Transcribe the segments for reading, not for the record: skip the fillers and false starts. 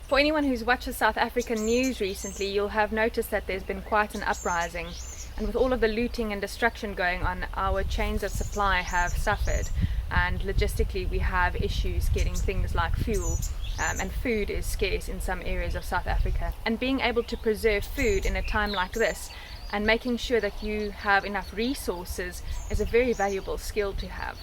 For anyone who's watched the South African news recently, you'll have noticed that there's been quite an uprising, and with all of the looting and destruction going on, our chains of supply have suffered, and logistically we have issues getting things like fuel, and food is scarce in some areas of South Africa. And being able to preserve food in a time like this and making sure that you have enough resources is a very valuable skill to have.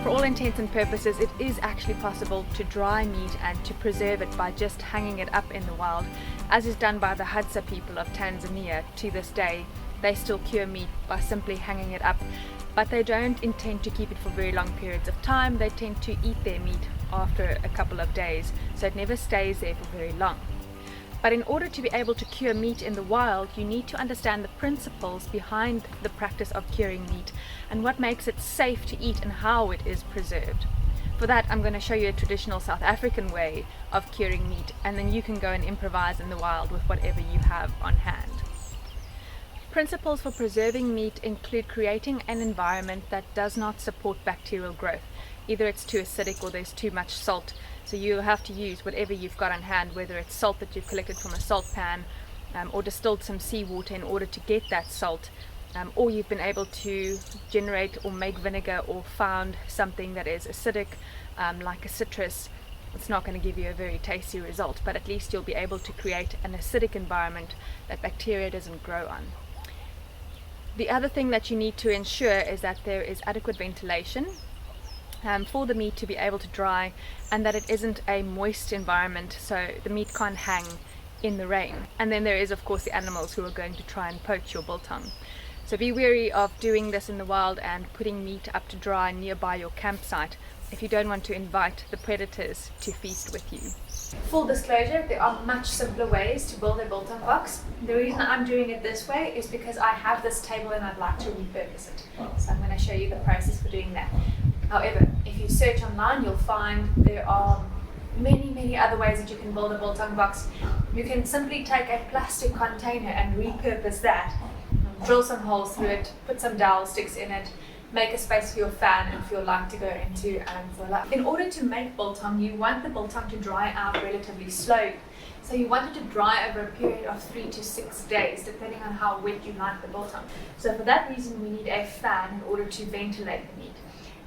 For all intents and purposes, it is actually possible to dry meat and to preserve it by just hanging it up in the wild, as is done by the Hadza people of Tanzania. To this day, they still cure meat by simply hanging it up, but they don't intend to keep it for very long periods of time. They tend to eat their meat after a couple of days, so it never stays there for very long. But in order to be able to cure meat in the wild, you need to understand the principles behind the practice of curing meat and what makes it safe to eat and how it is preserved. For that, I'm going to show you a traditional South African way of curing meat, and then you can go and improvise in the wild with whatever you have on hand. Principles for preserving meat include creating an environment that does not support bacterial growth. Either it's too acidic or there's too much salt. So you'll have to use whatever you've got on hand, whether it's salt that you've collected from a salt pan or distilled some seawater in order to get that salt, or you've been able to generate or make vinegar or found something that is acidic, like a citrus. It's not going to give you a very tasty result, but at least you'll be able to create an acidic environment that bacteria doesn't grow on. The other thing that you need to ensure is that there is adequate ventilation for the meat to be able to dry, and that it isn't a moist environment so the meat can't hang in the rain. And then there is of course the animals who are going to try and poach your biltong. So be wary of doing this in the wild and putting meat up to dry nearby your campsite if you don't want to invite the predators to feast with you. Full disclosure, there are much simpler ways to build a biltong box. The reason I'm doing it this way is because I have this table and I'd like to repurpose it. So I'm going to show you the process for doing that. However, if you search online, you'll find there are many other ways that you can build a biltong box. You can simply take a plastic container and repurpose that, drill some holes through it, put some dowel sticks in it, make a space for your fan and for your light to go into and for light. In order to make biltong, you want the biltong to dry out relatively slowly. So you want it to dry over a period of 3 to 6 days, depending on how wet you like the biltong. So for that reason, we need a fan in order to ventilate the meat.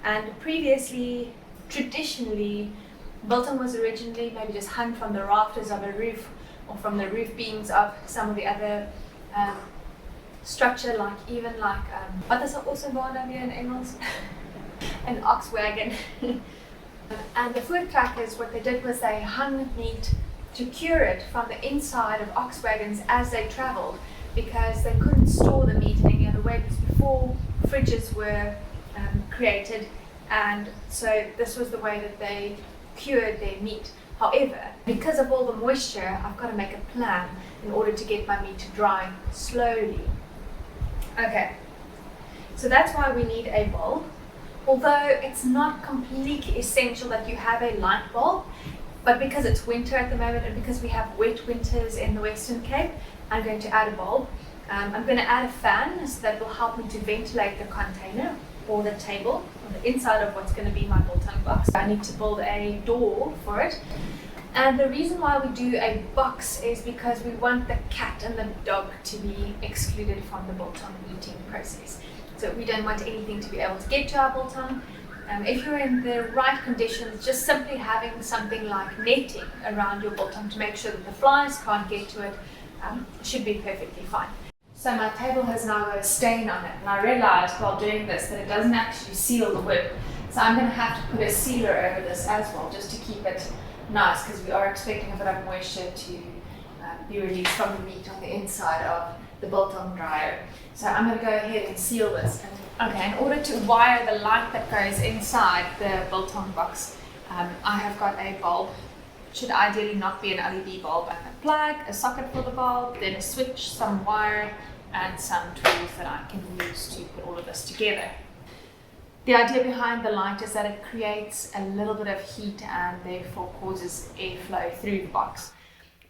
And previously, traditionally, biltong was originally maybe just hung from the rafters of a roof or from the roof beams of some of the other structure, like wat is er also waar weer in Engels? An ox wagon. And the voortrekkers, what they did was they hung meat to cure it from the inside of ox wagons as they traveled, because they couldn't store the meat in any other way, because before fridges were created, and so this was the way that they cured their meat. However, because of all the moisture, I've got to make a plan in order to get my meat to dry slowly. Okay, so that's why we need a bulb. Although it's not completely essential that you have a light bulb, but because it's winter at the moment and because we have wet winters in the Western Cape, I'm going to add a bulb. I'm going to add a fan so that will help me to ventilate the container or the table on the inside of what's going to be my biltong box. I need to build a door for it. And the reason why we do a box is because we want the cat and the dog to be excluded from the biltong eating process. So we don't want anything to be able to get to our biltong. If you're in the right conditions, just simply having something like netting around your biltong to make sure that the flies can't get to it should be perfectly fine. So my table has now got a stain on it, and I realized while doing this that it doesn't actually seal the wood. So I'm going to have to put a sealer over this as well, just to keep it nice, because we are expecting a bit of moisture to be released from the meat on the inside of the biltong dryer. So I'm going to go ahead and seal this. Okay, in order to wire the light that goes inside the biltong box, I have got a bulb. Should ideally not be an LED bulb, and a plug, a socket for the bulb, then a switch, some wire, and some tools that I can use to put all of this together. The idea behind the light is that it creates a little bit of heat and therefore causes airflow through the box.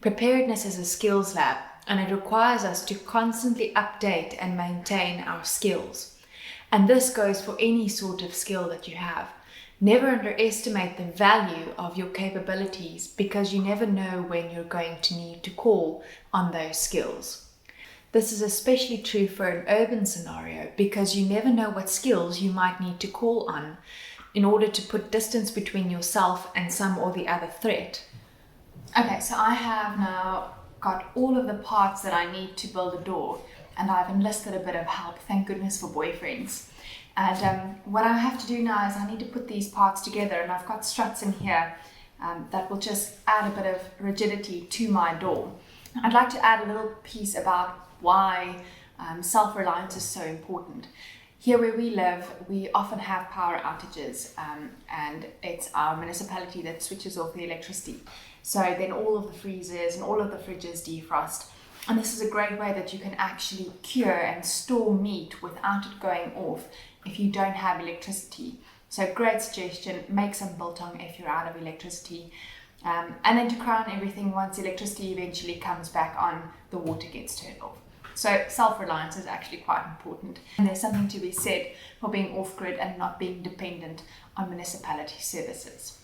Preparedness is a skills lab, and it requires us to constantly update and maintain our skills. And this goes for any sort of skill that you have. Never underestimate the value of your capabilities, because you never know when you're going to need to call on those skills. This is especially true for an urban scenario, because you never know what skills you might need to call on in order to put distance between yourself and some or the other threat. Okay, so I have now got all of the parts that I need to build a door, and I've enlisted a bit of help. Thank goodness for boyfriends. And what I have to do now is I need to put these parts together, and I've got struts in here that will just add a bit of rigidity to my door. I'd like to add a little piece about why self-reliance is so important. Here where we live, we often have power outages, and it's our municipality that switches off the electricity. So then all of the freezers and all of the fridges defrost. And this is a great way that you can actually cure and store meat without it going off if you don't have electricity. So great suggestion, make some biltong if you're out of electricity. And then to crown everything, once electricity eventually comes back on, the water gets turned off. So self-reliance is actually quite important. And there's something to be said for being off-grid and not being dependent on municipality services.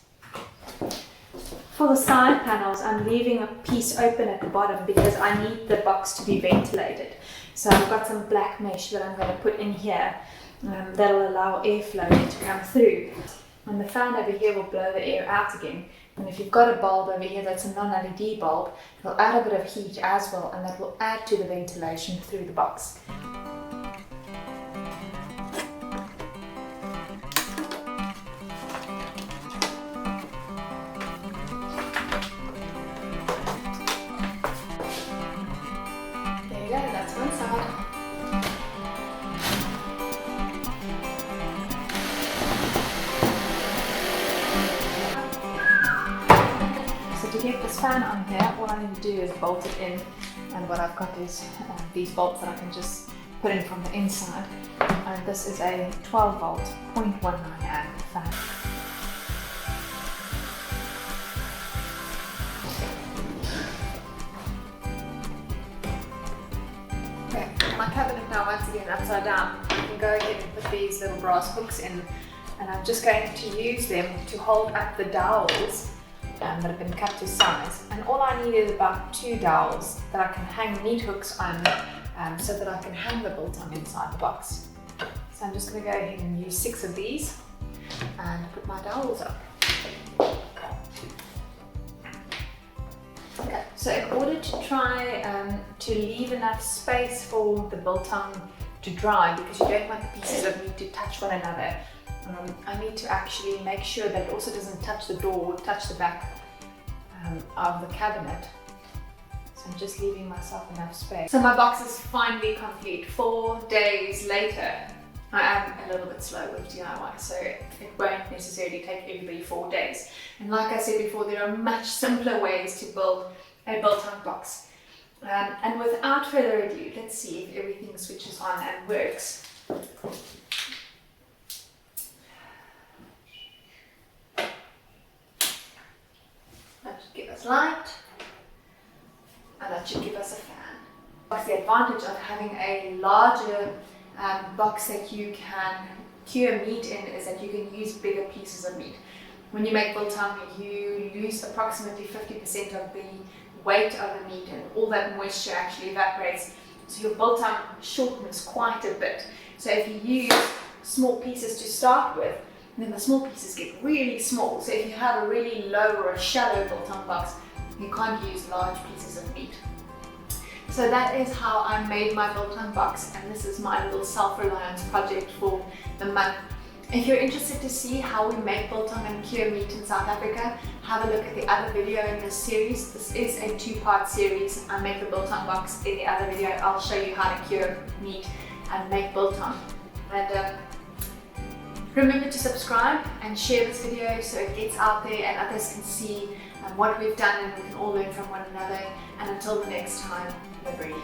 For the side panels, I'm leaving a piece open at the bottom because I need the box to be ventilated. So I've got some black mesh that I'm going to put in here that'll allow airflow to come through. And the fan over here will blow the air out again. And if you've got a bulb over here that's a non-LED bulb, it'll add a bit of heat as well, and that will add to the ventilation through the box. There you go, that's one side. To get this fan on here, all I need to do is bolt it in, and what I've got is these bolts that I can just put in from the inside, and this is a 12 volt 0.19 amp fan. Okay, my cabinet now once again upside down. I can go ahead and put these little brass hooks in, and I'm just going to use them to hold up the dowels that have been cut to size, and all I need is about 2 dowels that I can hang meat hooks on, so that I can hang the biltong inside the box. So I'm just going to go ahead and use 6 of these and put my dowels up. Okay, so in order to try to leave enough space for the biltong to dry, because you don't want the pieces of meat to touch one another, I need to actually make sure that it also doesn't touch the door or touch the back of the cabinet. So I'm just leaving myself enough space. So my box is finally complete. 4 days later. I am a little bit slow with DIY, so it won't necessarily take everybody 4 days. And like I said before, there are much simpler ways to build a biltong box. And without further ado, let's see if everything switches on and works. That should give us light, and that should give us a fan. The advantage of having a larger box that you can cure meat in is that you can use bigger pieces of meat. When you make biltong, you lose approximately 50% of the weight of the meat, and all that moisture actually evaporates. So your biltong shortens quite a bit. So if you use small pieces to start with, then the small pieces get really small. So if you have a really low or a shallow biltong box, you can't use large pieces of meat. So that is how I made my biltong box, and this is my little self-reliance project for the month. If you're interested to see how we make biltong and cure meat in South Africa, have a look at the other video in this series. This is a two-part series. I make the biltong box. In the other video, I'll show you how to cure meat and make biltong. And remember to subscribe and share this video so it gets out there and others can see what we've done and we can all learn from one another. And until the next time, live ready.